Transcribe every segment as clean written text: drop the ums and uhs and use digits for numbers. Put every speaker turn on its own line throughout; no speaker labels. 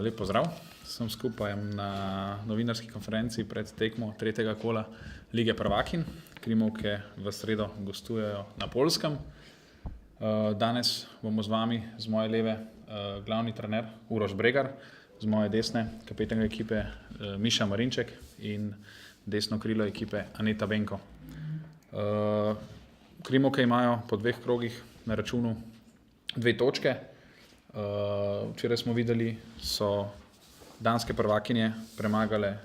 Lep pozdrav, sem skupaj na novinarski konferenci pred tekmo tretjega kola Lige prvakinj. Krimovke v sredo gostujejo na Poljskem. Danes bomo z vami, z moje leve, glavni trener Uroš Bregar, z moje desne kapetanka ekipe Miša Marinček in desno krilo ekipe Aneta Benko. Krimovke imajo po 2 krogih na računu 2 točke. Včeraj smo videli, so danske prvakinje premagale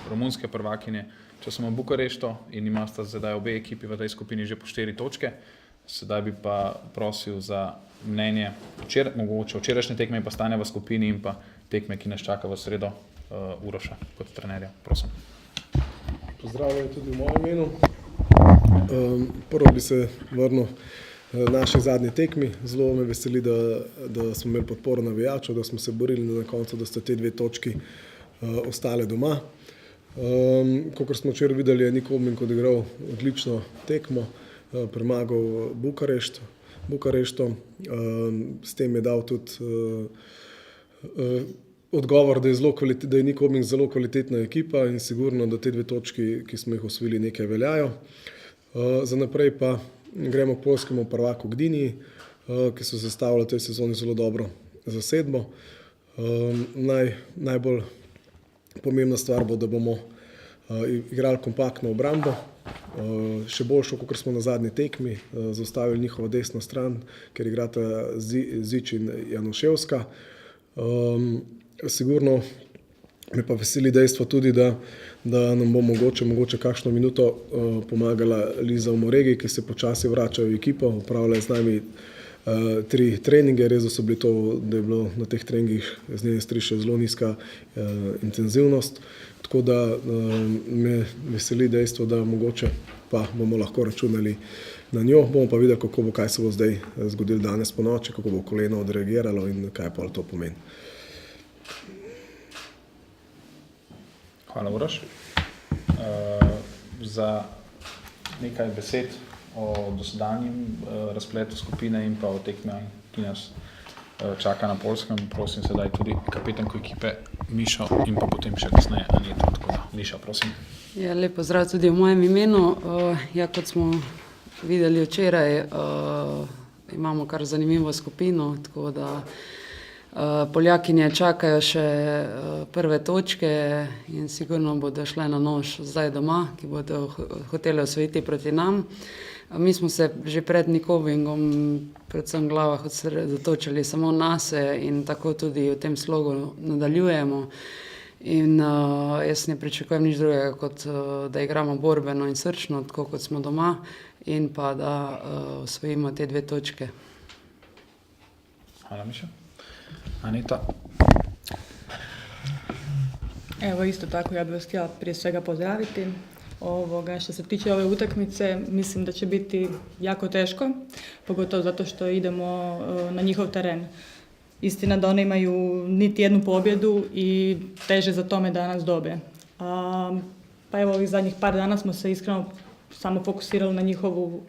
romunske prvakinje. Če smo v Bukarešto in imata zdaj obe ekipi v tej skupini že po 4 točke, sedaj bi pa prosil za mnenje mogoče včerajšnje tekme in pa stanja v skupini in pa tekme, ki nas čaka v sredo, Uroša kot trenerja. Prosim.
Pozdravljeni tudi v mojem imenu. Prvo bi se vrnil naši zadnji tekmi. Zelo me veseli, da smo imeli podporo navijačev, da smo se borili na koncu, da sta te 2 točki ostale doma. Kakor smo včeraj videli, je Nik Obming odigral odlično tekmo, premagal Bukarešto. S tem je dal tudi odgovor, da je Nik Obming zelo kvalitetna ekipa in sigurno, da te 2 točki, ki smo jih osvojili, nekaj veljajo. Za naprej pa gremo k poljskemu prvaku Gdyni, ki so sestavili v tej sezoni zelo dobro zasedbo. Najbolj pomembna stvar bo, da bomo igrali kompaktno obrambo, še boljšo, kot smo na zadnji tekmi, zaustavili njihovo desno stran, ker igrata Zič in Januševska. Sigurno me pa veseli dejstvo tudi, da nam bo mogoče kakšno minuto pomagala Liza Omoregi, ki se počasi vrača v ekipo, opravlja z nami 3 treninge. Res so bili to, da je bilo na teh treningih z njene striše zelo nizka intenzivnost, tako da me veseli dejstvo, da mogoče pa bomo lahko računali na njo. Bomo pa videli, kaj se bo zdaj zgodilo danes po noči, kako bo koleno odreagiralo in kaj pa to pomeni.
Hvala, Uroš. Za nekaj besed o dosedanjem razpletu skupine in pa o tekmah, ki nas čaka na Poljskem, prosim sedaj tudi kapetanko ekipe Mišo in pa potem še kasneje Aneto. Tako da, Miša, prosim.
Ja, lep pozdrav tudi v mojem imenu. Kot smo videli včeraj, imamo kar zanimivo skupino, tako da Poljakinje čakajo še prve točke in sigurno bodo šle na nož zdaj doma, ki bodo hoteli osvojiti proti nam. Mi smo se že pred Nik Obmingom predvsem v glavah osredotočili samo nase in tako tudi v tem slogu nadaljujemo. In jaz ne pričakujem nič drugega, kot da igramo borbeno in srčno, tako kot smo doma, in pa da osvojimo te 2 točke.
Hvala, Miša. Aneta.
Evo, isto tako, ja bih vas htjela prije svega pozdraviti. Što se tiče ove utakmice, mislim da će biti jako teško, pogotovo zato što idemo na njihov teren. Istina da oni imaju niti jednu pobjedu i teže za tome da nas dobe. Pa evo, ovih zadnjih par dana smo se iskreno samo fokusirali na njihovu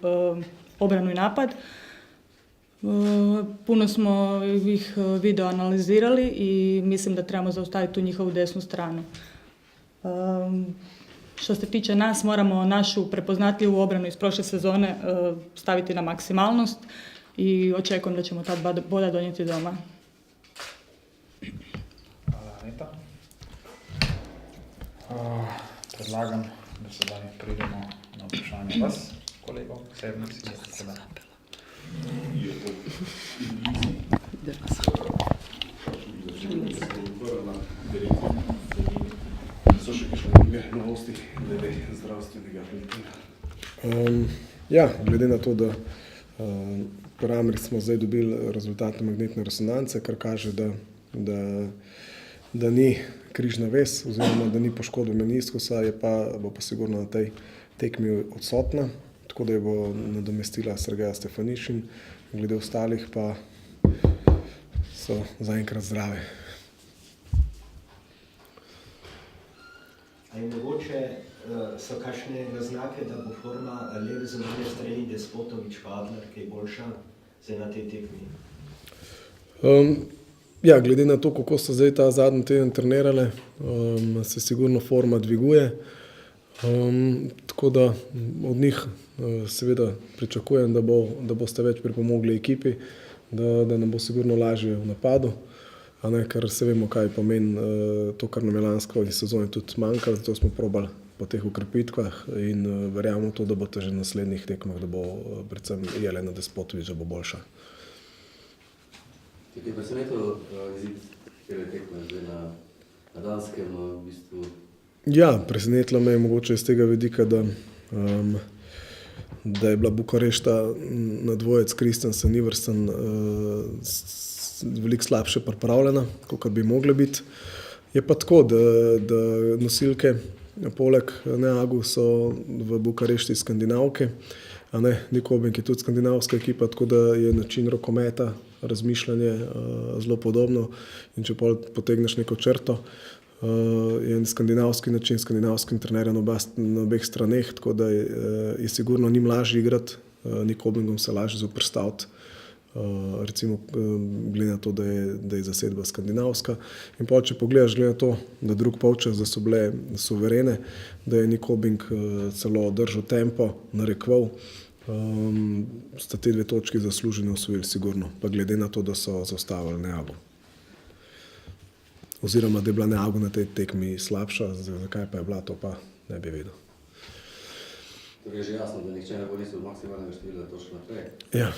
obranu i napad. Puno smo ih video analizirali i mislim da trebamo zaustaviti tu njihovu desnu stranu. Što se tiče nas, moramo našu prepoznatljivu obranu iz prošle sezone staviti na maksimalnost i očekujem da ćemo ta 2 boda donijeti doma.
Hvala, Aneta. Predlagam, da sedaj pridemo na vprašanje vas, kolegov, sednici.
So še kakšne novosti glede zdravstvenega plena? Ja, glede na to, da parametri smo zdaj dobili rezultate magnetne resonance, kar kaže, da ni križna vez oziroma da ni poškodbe meniskusa, bo pa sigurno na tej tekmi odsotna, tako da je bo nadomestila Sergeja Stefanišin, glede ostalih pa so zaenkrat zdrave.
Ali mogoče so kakšne naznake, da bo forma leve zunanje strani Despotovič Kadler, ki je boljša zdaj na tej tekmi?
Ja, glede na to, kako so zdaj ta zadnji teden trenirale, se sigurno forma dviguje. Tako da od njih seveda pričakujem, da boste več pripomogli ekipi, da nam bo sigurno lažje v napadu. Ker se vemo, kaj pomeni to, kar nam je lansko sezoni tudi manjkalo, zato smo probali po teh ukrepitvah in verjamemo to, da boste že na naslednjih tekmah, da bo predvsem Jelena Despotović, da bo boljša.
Tako je presenetil izid tega tekme zdaj na Danskem, v bistvu.
Ja, presenetilo me je mogoče iz tega vidika, da je bila Bukarešta na dvojec Kristensen Iversen veliko slabše pripravljena, kot bi mogla biti. Je pa tako, da nosilke poleg Neagu so v Bukarešti skandinavke, Nikobing je tudi skandinavska ekipa, tako da je način rokometa, razmišljanje zelo podobno in če potegneš neko črto, je en skandinavski način, skandinavskim trenerjem na obeh straneh, tako da je sigurno njim lažje igrati, Nikobingom se lažje zoperstaviti, recimo glede na to, da je zasedba skandinavska. In pa če pogledaš glede na to, da drug polčas, da so bile suverene, da je Nikobing celo držal tempo, narekoval, sta te 2 točki zasluženo osvojili sigurno, pa glede na to, da so zaustavili Neagu. Oziroma, da je bila Neagu na tej tekmi slabša, zakaj pa je bila, to pa ne bi vedel.
Torej je že jasno, da nihče ne bo nisel maksimalnega števila točk naprej.
Ja.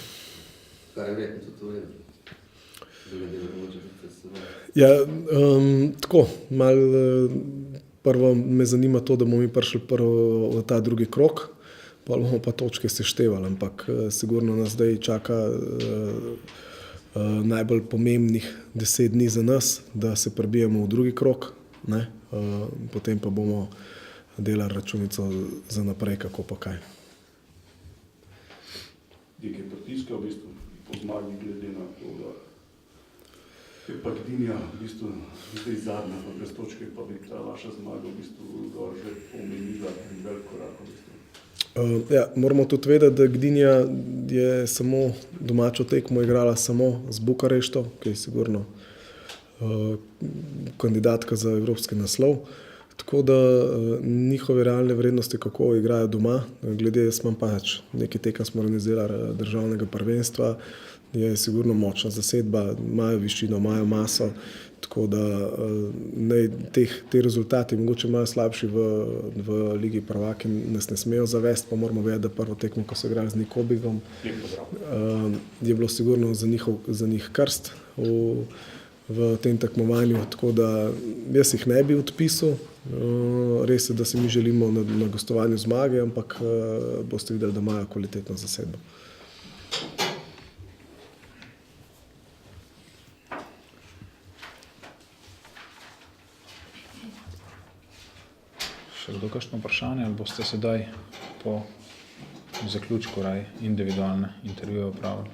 Kar je verjetno tudi v redu. Druga del mogoče tudi sezone.
Ja, tako, malo prvo me zanima to, da bomo mi prišli prvo v ta drugi krog, pa bomo pa točke seštevali, ampak sigurno nas zdaj čaka najbolj pomembnih 10 dni za nas, da se prebijemo v drugi krog, potem pa bomo delali računico za naprej, kako pa kaj.
Nekaj pritiska v bistvu po zmagi, glede na to, da je pa Gdinja v bistvu zdaj zadnja, pa brez točke, pa bi ta vaša zmaga v bistvu gor že pomenila velik korak v bistvu.
Ja, moramo tudi vedeti, da Gdinja je samo domačo tekmo igrala samo z Bukarešto, ki je sigurno kandidatka za evropski naslov. Tako da njihove realne vrednosti, kako igrajo doma, glede jaz imam pač nekaj tekem smo organizirali državnega prvenstva, je sigurno močna zasedba, imajo višino, imajo maso, tako da te rezultati mogoče malo slabši v Ligi prvaki nas ne smejo zavesti, pa moramo vedeti, da prvo tekmo, ko so igrali z Nikobingom, je bilo sigurno za njih krst v tem tekmovanju, tako da jaz jih ne bi odpisal. Res je, da si mi želimo na gostovanju zmage, ampak boste videli, da imajo kvalitetno zasedbo.
Še kdo kakšno vprašanje, ali boste sedaj po zaključku individualne intervjuje opravili?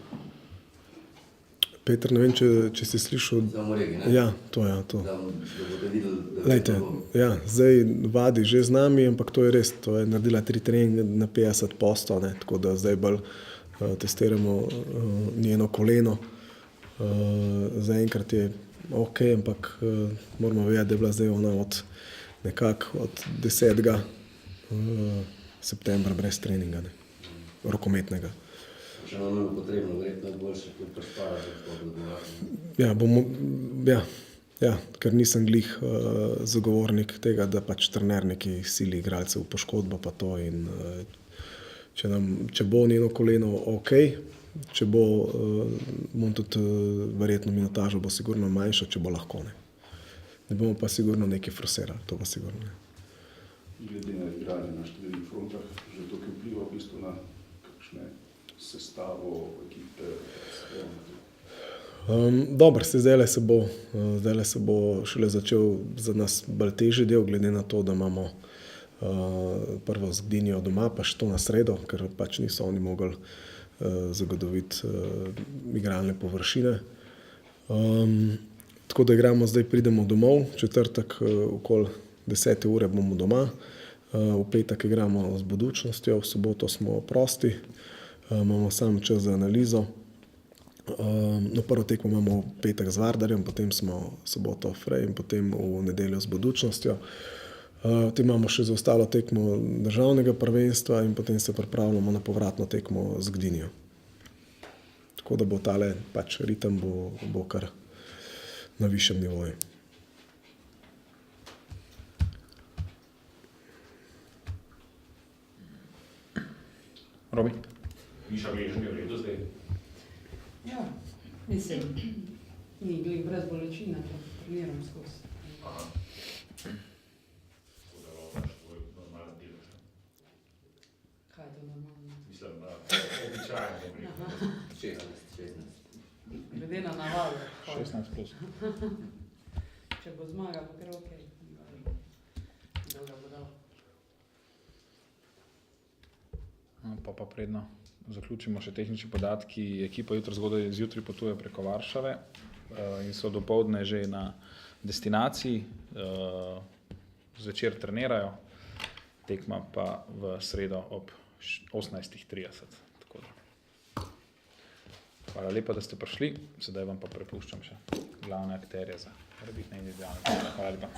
Peter, ne vem, če si slišal.
Za Moregi, ne?
Ja, to.
Da boste videli, da
Lejte, ja, zdaj vadi že z nami, ampak to je res, to je naredila 3 treninge na 50%, tako da zdaj bolj testiramo njeno koleno. Zaenkrat je ok, ampak moramo vedeti, da je bila zdaj ona od 10. septembra brez treninga, rokometnega.
še nam je potrebno, verjetno je boljše, kot prespara,
Ja, ker nisem glih zagovornik tega, da pač trener neki sili igralcev v poškodbo pa to in če bo njeno koleno ok, če bo tudi verjetno minutaža bo sigurno manjša, če bo lahko, ne. Ne bomo pa sigurno nekaj forsirali, to pa sigurno ne.
Glede na igranje na številnih frontah, že to, ki vpliva v bistvu na kakšne sestavo ekipe,
Dobro, zdajle se bo šele začel za nas bolj težji del, glede na to, da imamo prvo z Gdinjo doma, pa še to na sredo, ker pač niso oni mogli zagotoviti igralne površine. Tako da igramo, zdaj pridemo domov, četrtek okoli 10. ure bomo doma, v petek igramo z Budućnostjo, v soboto smo prosti, imamo sam čas za analizo No, prvo tekmo imamo v petek z Vardarjem, potem smo soboto Frej in potem v nedeljo z Budućnostjo. Potem imamo še za ostalo tekmo državnega prvenstva in potem se pripravljamo na povratno tekmo z Gdinijo. Tako da bo tale pač ritem bo kar na višjem nivoju.
Robi?
Miša Gležen je v redu zdaj.
Ja, mislim, ni glih brez bolečine, da treniram skozi.
Tako da imaš tvoj normalen delež.
Kaj je to normalno?
Mislim, običajno bom rekel.
16.
Glede na navado.
16 plus.
Če bo zmaga, bo kar okej. Kdo ga bo dal?
Pa predno zaključimo še tehnični podatki. Ekipa jutro zjutraj potuje preko Varšave in so dopoldne že na destinaciji. Zvečer trenirajo, tekma pa v sredo ob 18:30. Tako da. Hvala lepa, da ste prišli. Sedaj vam pa prepuščam še glavne akterje za morebitne individualne. Hvala lepa.